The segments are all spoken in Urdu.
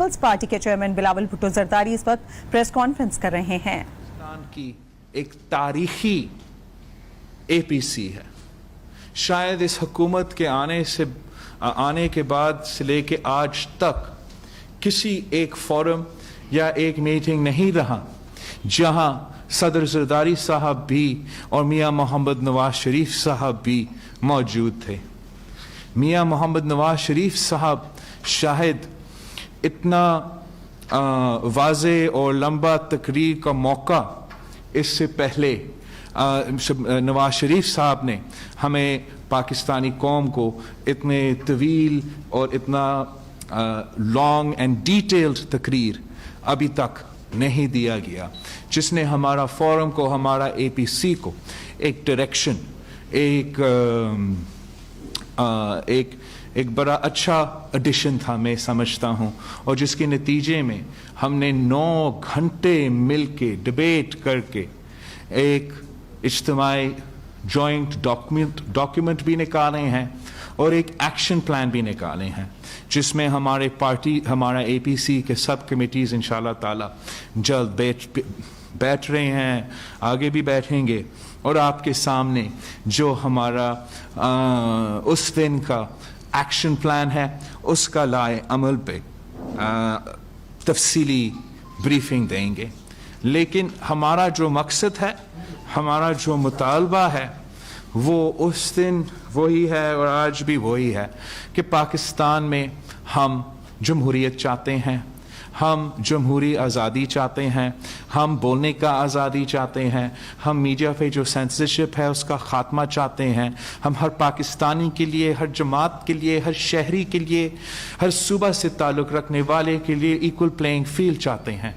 پیپلز پارٹی کے چیئرمین بلاول بھٹو زرداری اس وقت پریس کانفرنس کر رہے ہیں۔ پاکستان کی ایک تاریخی اے پی سی ہے، شاید اس حکومت کے آنے کے بعد سے لے کے آج تک کسی ایک فورم یا ایک میٹنگ نہیں رہا جہاں صدر زرداری صاحب بھی اور میاں محمد نواز شریف صاحب بھی موجود تھے۔ میاں محمد نواز شریف صاحب شاید اتنا واضح اور لمبا تقریر کا موقع اس سے پہلے نواز شریف صاحب نے ہمیں پاکستانی قوم کو اتنے طویل اور اتنا لانگ اینڈ ڈیٹیلڈ تقریر ابھی تک نہیں دیا گیا، جس نے ہمارا فورم کو، ہمارا اے پی سی کو ایک ڈائریکشن، ایک بڑا اچھا ایڈیشن تھا میں سمجھتا ہوں، اور جس کے نتیجے میں ہم نے 9 گھنٹے مل کے ڈیبیٹ کر کے ایک اجتماعی جوائنٹ ڈاکیومنٹ بھی نکالے ہیں اور ایک ایکشن پلان بھی نکالے ہیں، جس میں ہمارا اے پی سی کے سب کمیٹیز انشاءاللہ تعالی جلد بیٹھ رہے ہیں، آگے بھی بیٹھیں گے، اور آپ کے سامنے جو ہمارا اس دن کا ایکشن پلان ہے اس کا لائے عمل پہ تفصیلی بریفنگ دیں گے۔ لیکن ہمارا جو مقصد ہے، ہمارا جو مطالبہ ہے، وہ اس دن وہی ہے اور آج بھی وہی ہے کہ پاکستان میں ہم جمہوریت چاہتے ہیں، ہم جمہوری آزادی چاہتے ہیں، ہم بولنے کا آزادی چاہتے ہیں، ہم میڈیا پہ جو سینسرشپ ہے اس کا خاتمہ چاہتے ہیں، ہم ہر پاکستانی کے لیے، ہر جماعت کے لیے، ہر شہری کے لیے، ہر صوبہ سے تعلق رکھنے والے کے لیے ایکول پلینگ فیلڈ چاہتے ہیں۔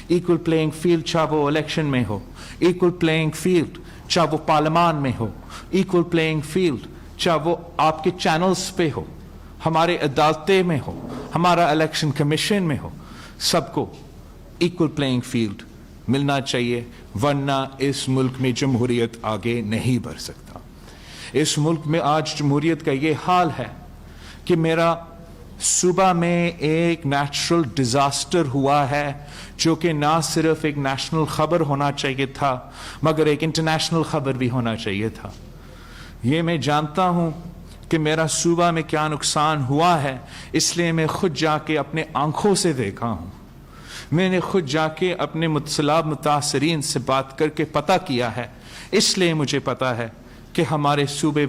ایکول پلینگ فیلڈ چاہے وہ الیکشن میں ہو، ایکول پلینگ فیلڈ چاہے وہ پارلیمان میں ہو، ایکول پلینگ فیلڈ چاہے وہ آپ کے چینلز پہ ہو، ہمارے عدالتیں میں ہو، ہمارا الیکشن کمیشن میں ہو، سب کو ایکول پلینگ فیلڈ ملنا چاہیے، ورنہ اس ملک میں جمہوریت آگے نہیں بڑھ سکتا۔ اس ملک میں آج جمہوریت کا یہ حال ہے کہ میرا صوبہ میں ایک نیچرل ڈیزاسٹر ہوا ہے جو کہ نہ صرف ایک نیشنل خبر ہونا چاہیے تھا مگر ایک انٹرنیشنل خبر بھی ہونا چاہیے تھا۔ یہ میں جانتا ہوں کہ میرا صوبہ میں کیا نقصان ہوا ہے، اس لیے میں خود جا کے اپنے آنکھوں سے دیکھا ہوں، میں نے خود جا کے اپنے سیلاب متاثرین سے بات کر کے پتہ کیا ہے، اس لیے مجھے پتہ ہے کہ ہمارے صوبے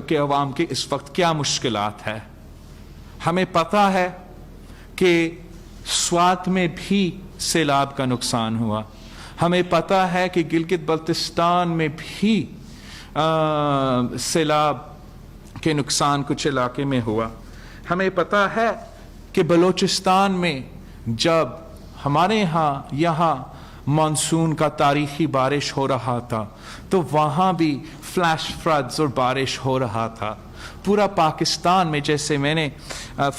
کے عوام کے اس وقت کیا مشکلات ہے۔ ہمیں پتہ ہے کہ سوات میں بھی سیلاب کا نقصان ہوا، ہمیں پتہ ہے کہ گلگت بلتستان میں بھی سیلاب کے نقصان کچھ علاقے میں ہوا، ہمیں پتہ ہے کہ بلوچستان میں جب ہمارے یہاں مانسون کا تاریخی بارش ہو رہا تھا تو وہاں بھی فلیش فلڈز اور بارش ہو رہا تھا۔ پورا پاکستان میں، جیسے میں نے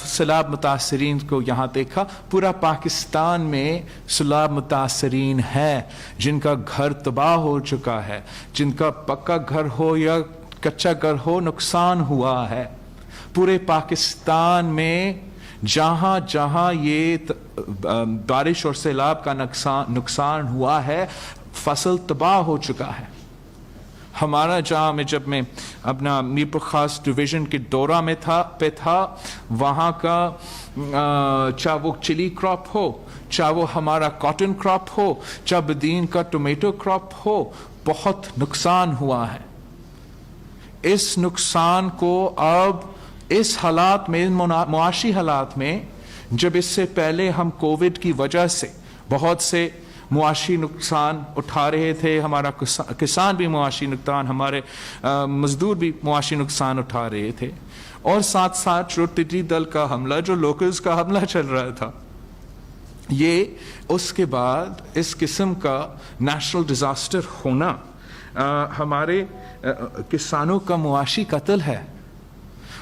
سیلاب متاثرین کو یہاں دیکھا، پورا پاکستان میں سیلاب متاثرین ہے جن کا گھر تباہ ہو چکا ہے، جن کا پکا گھر ہو یا کچا گھر ہو نقصان ہوا ہے۔ پورے پاکستان میں جہاں جہاں یہ بارش اور سیلاب کا نقصان ہوا ہے، فصل تباہ ہو چکا ہے۔ ہمارا جب میں اپنا میرپور خاص ڈویژن کے دورہ میں تھا، وہاں کا چاہے وہ چلی کراپ ہو، چاہے وہ ہمارا کاٹن کراپ ہو، چاہے بدین کا ٹومیٹو کراپ ہو، بہت نقصان ہوا ہے۔ اس نقصان کو اب اس حالات میں، معاشی حالات میں، جب اس سے پہلے ہم کووڈ کی وجہ سے بہت سے معاشی نقصان اٹھا رہے تھے، ہمارا کسان بھی معاشی نقصان، ہمارے مزدور بھی معاشی نقصان اٹھا رہے تھے، اور ساتھ ساتھ جو ٹڈی دل کا حملہ، جو لوکلز کا حملہ چل رہا تھا، یہ اس کے بعد اس قسم کا نیشنل ڈیزاسٹر ہونا ہمارے کسانوں کا معاشی قتل ہے۔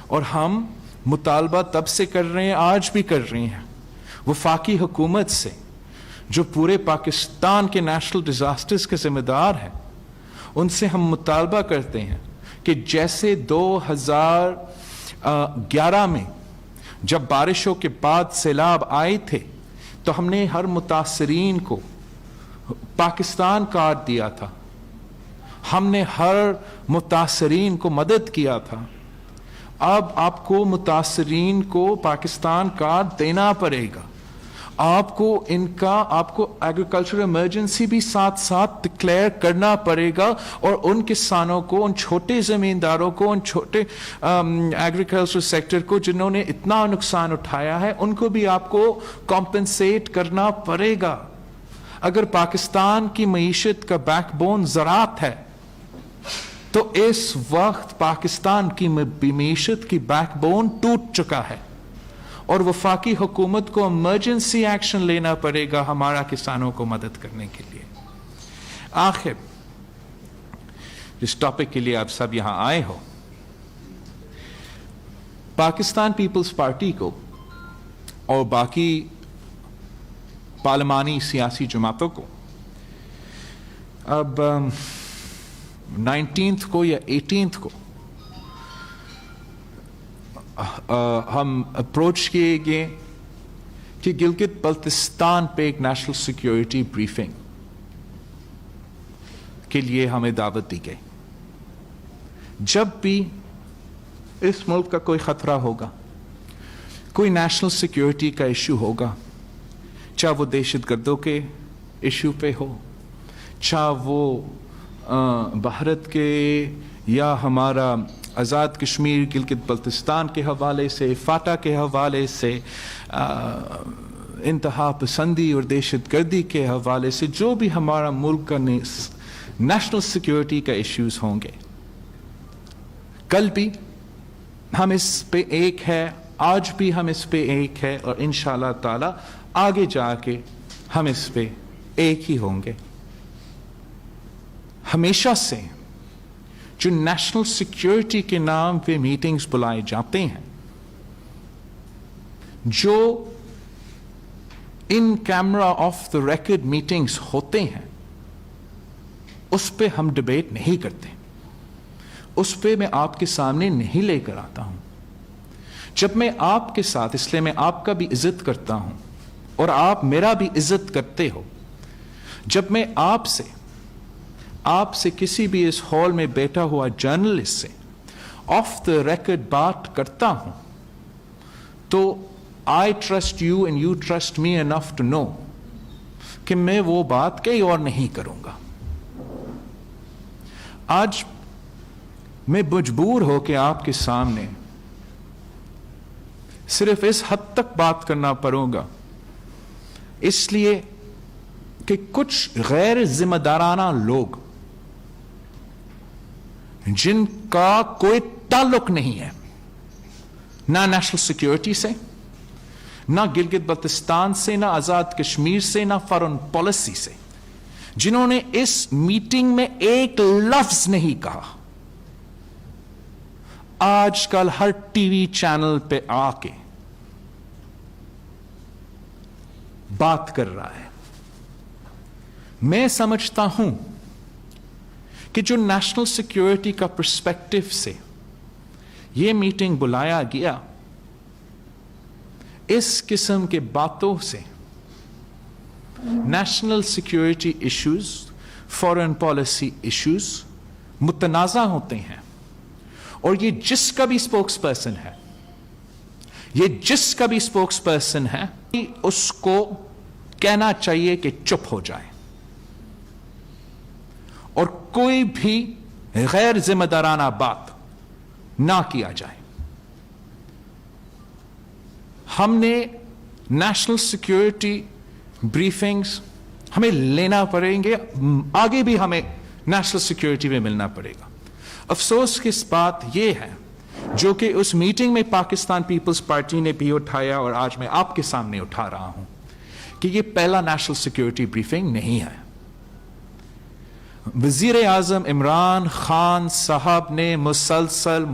اور ہم مطالبہ تب سے کر رہے ہیں، آج بھی کر رہے ہیں، وفاقی حکومت سے جو پورے پاکستان کے نیشنل ڈیزاسٹرز کے ذمہ دار ہیں، ان سے ہم مطالبہ کرتے ہیں کہ جیسے 2011 میں جب بارشوں کے بعد سیلاب آئے تھے تو ہم نے ہر متاثرین کو پاکستان کارڈ دیا تھا، ہم نے ہر متاثرین کو مدد کیا تھا. اب آپ کو متاثرین کو پاکستان کارڈ دینا پڑے گا. آپ کو ایگریکلچر ایمرجنسی بھی ساتھ ساتھ ڈکلیئر کرنا پڑے گا، اور ان کسانوں کو، ان چھوٹے زمینداروں کو، ان چھوٹے ایگریکلچر سیکٹر کو جنہوں نے اتنا نقصان اٹھایا ہے، ان کو بھی آپ کو کمپنسیٹ کرنا پڑے گا. اگر پاکستان کی معیشت کا بیک بون زراعت ہے تو اس وقت پاکستان کی معیشت کی بیک بون ٹوٹ چکا ہے، اور وفاقی حکومت کو ایمرجنسی ایکشن لینا پڑے گا ہمارا کسانوں کو مدد کرنے کے لیے. آخر جس ٹاپک کے لیے آپ سب یہاں آئے ہو، پاکستان پیپلز پارٹی کو اور باقی پارلیمانی سیاسی جماعتوں کو اب 19 کو یا 18 کو ہم اپروچ کیے گئے کہ گلگت بلتستان پہ ایک نیشنل سیکیورٹی بریفنگ کے لیے ہمیں دعوت دی گئی. جب بھی اس ملک کا کوئی خطرہ ہوگا، کوئی نیشنل سیکیورٹی کا ایشو ہوگا، چاہے وہ دہشت گردوں کے ایشو پہ ہو، چاہے وہ بھارت کے یا ہمارا آزاد کشمیر گلگت بلتستان کے حوالے سے، فاٹا کے حوالے سے، انتہا پسندی اور دہشت گردی کے حوالے سے، جو بھی ہمارا ملک کا نیشنل سیکیورٹی کا ایشوز ہوں گے، کل بھی ہم اس پہ ایک ہے، آج بھی ہم اس پہ ایک ہے، اور انشاءاللہ تعالی آگے جا کے ہم اس پہ ایک ہی ہوں گے. ہمیشہ سے جو نیشنل سیکیورٹی کے نام پہ میٹنگز بلائے جاتے ہیں، جو in camera off the record meetings ہوتے ہیں، اس پہ ہم ڈبیٹ نہیں کرتے، اس پہ میں آپ کے سامنے نہیں لے کر آتا ہوں. جب میں آپ کے ساتھ، اس لیے میں آپ کا بھی عزت کرتا ہوں اور آپ میرا بھی عزت کرتے ہو، جب میں آپ سے کسی بھی اس ہال میں بیٹھا ہوا جرنلسٹ سے آف دا ریکارڈ بات کرتا ہوں، تو I trust you and you trust me enough to know کہ میں وہ بات کہیں اور نہیں کروں گا. آج میں مجبور ہو کے آپ کے سامنے صرف اس حد تک بات کرنا پڑوں گا، اس لیے کہ کچھ غیر ذمہ دارانہ لوگ جن کا کوئی تعلق نہیں ہے نہ نیشنل سیکیورٹی سے، نہ گلگت بلتستان سے، نہ آزاد کشمیر سے، نہ فارن پالیسی سے، جنہوں نے اس میٹنگ میں ایک لفظ نہیں کہا، آج کل ہر ٹی وی چینل پہ آ کے بات کر رہا ہے. میں سمجھتا ہوں کہ جو نیشنل سیکیورٹی کا پرسپیکٹو سے یہ میٹنگ بلایا گیا، اس قسم کے باتوں سے national security issues, foreign policy issues متنازع ہوتے ہیں، اور یہ جس کا بھی اسپوکس پرسن ہے، اس کو کہنا چاہیے کہ چپ ہو جائے اور کوئی بھی غیر ذمہ دارانہ بات نہ کیا جائے. ہم نے نیشنل سیکیورٹی بریفنگز ہمیں لینا پڑیں گے، آگے بھی ہمیں نیشنل سیکیورٹی میں ملنا پڑے گا. افسوس کی بات یہ ہے، جو کہ اس میٹنگ میں پاکستان پیپلز پارٹی نے بھی اٹھایا اور آج میں آپ کے سامنے اٹھا رہا ہوں، کہ یہ پہلا نیشنل سیکیورٹی بریفنگ نہیں ہے. وزیر اعظم عمران خان صاحب نے مسلسل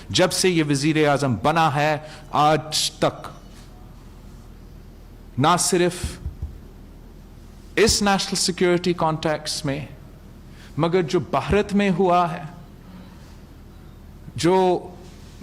جب سے یہ وزیر اعظم بنا ہے آج تک، نہ صرف اس نیشنل سیکیورٹی کانٹیکس میں، مگر جو بھارت میں ہوا ہے، جو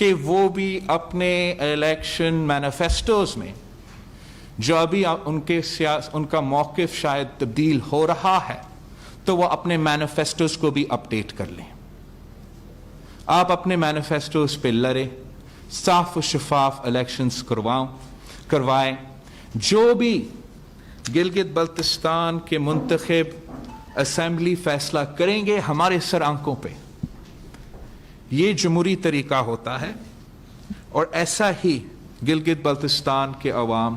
کہ وہ بھی اپنے الیکشن مینیفیسٹوز میں جو ابھی ان کا موقف شاید تبدیل ہو رہا ہے تو وہ اپنے مینیفیسٹوز کو بھی اپڈیٹ کر لیں. آپ اپنے مینیفیسٹوز پہ لڑیں, صاف و شفاف الیکشنز کروائیں. جو بھی گلگت بلتستان کے منتخب اسمبلی فیصلہ کریں گے ہمارے سر آنکھوں پہ. یہ جمہوری طریقہ ہوتا ہے اور ایسا ہی گلگت بلتستان کے عوام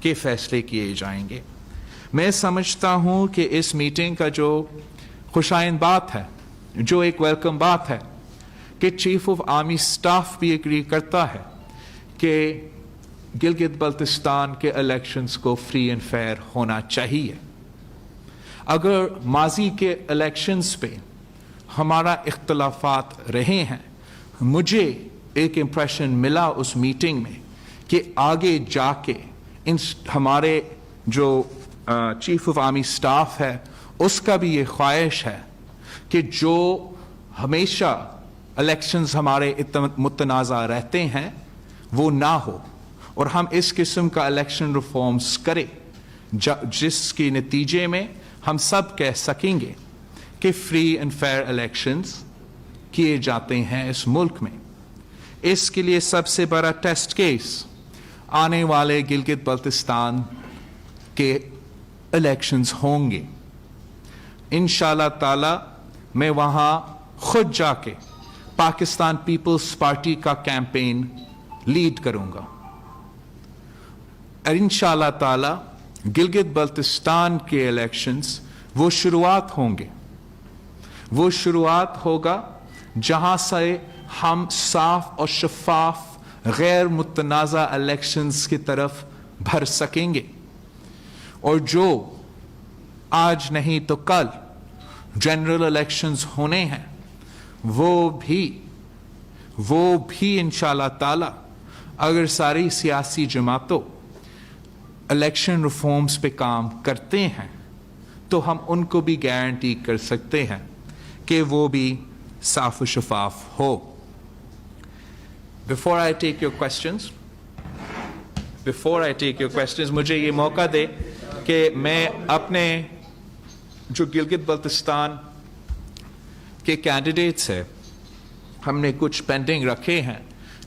کے فیصلے کیے جائیں گے. میں سمجھتا ہوں کہ اس میٹنگ کا جو خوشائند بات ہے, جو ایک ویلکم بات ہے, کہ چیف آف آرمی سٹاف بھی ایگری کرتا ہے کہ گلگت بلتستان کے الیکشنز کو فری اینڈ فیئر ہونا چاہیے. اگر ماضی کے الیکشنز پہ ہمارا اختلافات رہے ہیں, مجھے ایک امپریشن ملا اس میٹنگ میں کہ آگے جا کے ہمارے جو چیف آف آرمی سٹاف ہے اس کا بھی یہ خواہش ہے کہ جو ہمیشہ الیکشنز ہمارے متنازع رہتے ہیں وہ نہ ہو, اور ہم اس قسم کا الیکشن ریفارمز کریں جس کے نتیجے میں ہم سب کہہ سکیں گے کہ فری اینڈ فیئر الیکشنز کیے جاتے ہیں اس ملک میں. اس کے لیے سب سے بڑا ٹیسٹ کیس آنے والے گلگت بلتستان کے الیکشنز ہوں گے. انشاءاللہ تعالی میں وہاں خود جا کے پاکستان پیپلز پارٹی کا کیمپین لیڈ کروں گا. اور انشاءاللہ تعالی گلگت بلتستان کے الیکشنز وہ شروعات ہوں گے, وہ شروعات ہوگا جہاں سے ہم صاف اور شفاف غیر متنازع الیکشنز کی طرف بڑھ سکیں گے. اور جو آج نہیں تو کل جنرل الیکشنز ہونے ہیں وہ بھی انشاءاللہ تعالی اگر ساری سیاسی جماعتوں الیکشن ریفارمز پہ کام کرتے ہیں تو ہم ان کو بھی گارنٹی کر سکتے ہیں کہ وہ بھی صاف و شفاف ہو. Before I take your questions, مجھے یہ موقع دے کہ میں اپنے جو گلگت بلتستان کے کینڈیڈیٹس ہیں, ہم نے کچھ پینڈنگ رکھے ہیں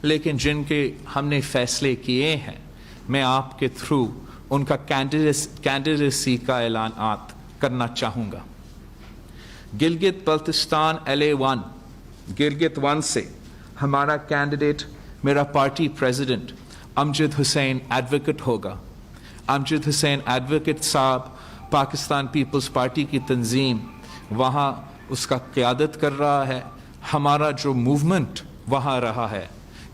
لیکن جن کے ہم نے فیصلے کیے ہیں, میں آپ کے تھرو ان کا کینڈیڈیسی کا اعلانات کرنا چاہوں گا. گلگت بلتستان LA1 گلگت 1 سے ہمارا کینڈیڈیٹ میرا پارٹی پریزیڈنٹ امجد حسین ایڈوکیٹ ہوگا. امجد حسین ایڈوکیٹ صاحب پاکستان پیپلز پارٹی کی تنظیم وہاں اس کا قیادت کر رہا ہے. ہمارا جو موومنٹ وہاں رہا ہے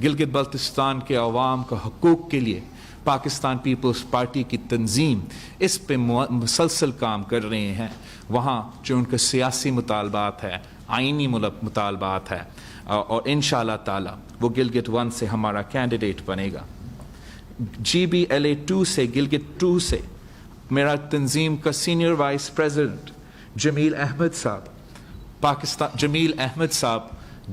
گلگت بلتستان کے عوام کا حقوق کے لیے, پاکستان پیپلز پارٹی کی تنظیم اس پہ مسلسل کام کر رہے ہیں. وہاں جو ان کے سیاسی مطالبات ہے, آئینی مطالبات ہے, اور انشاءاللہ تعالی وہ گلگت 1 سے ہمارا کینڈیڈیٹ بنے گا. GBLA 2 سے گلگت 2 سے میرا تنظیم کا سینئر وائس پریزیڈنٹ جمیل احمد صاحب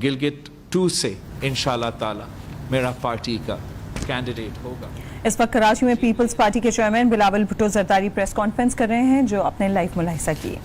گلگت 2 سے انشاءاللہ تعالی میرا پارٹی کا کینڈیڈیٹ ہوگا. اس وقت کراچی میں پیپلز پارٹی کے chairman Bilawal Bhutto Zardari press conference کر رہے ہیں جو اپنے لائیو ملاحظہ کیے.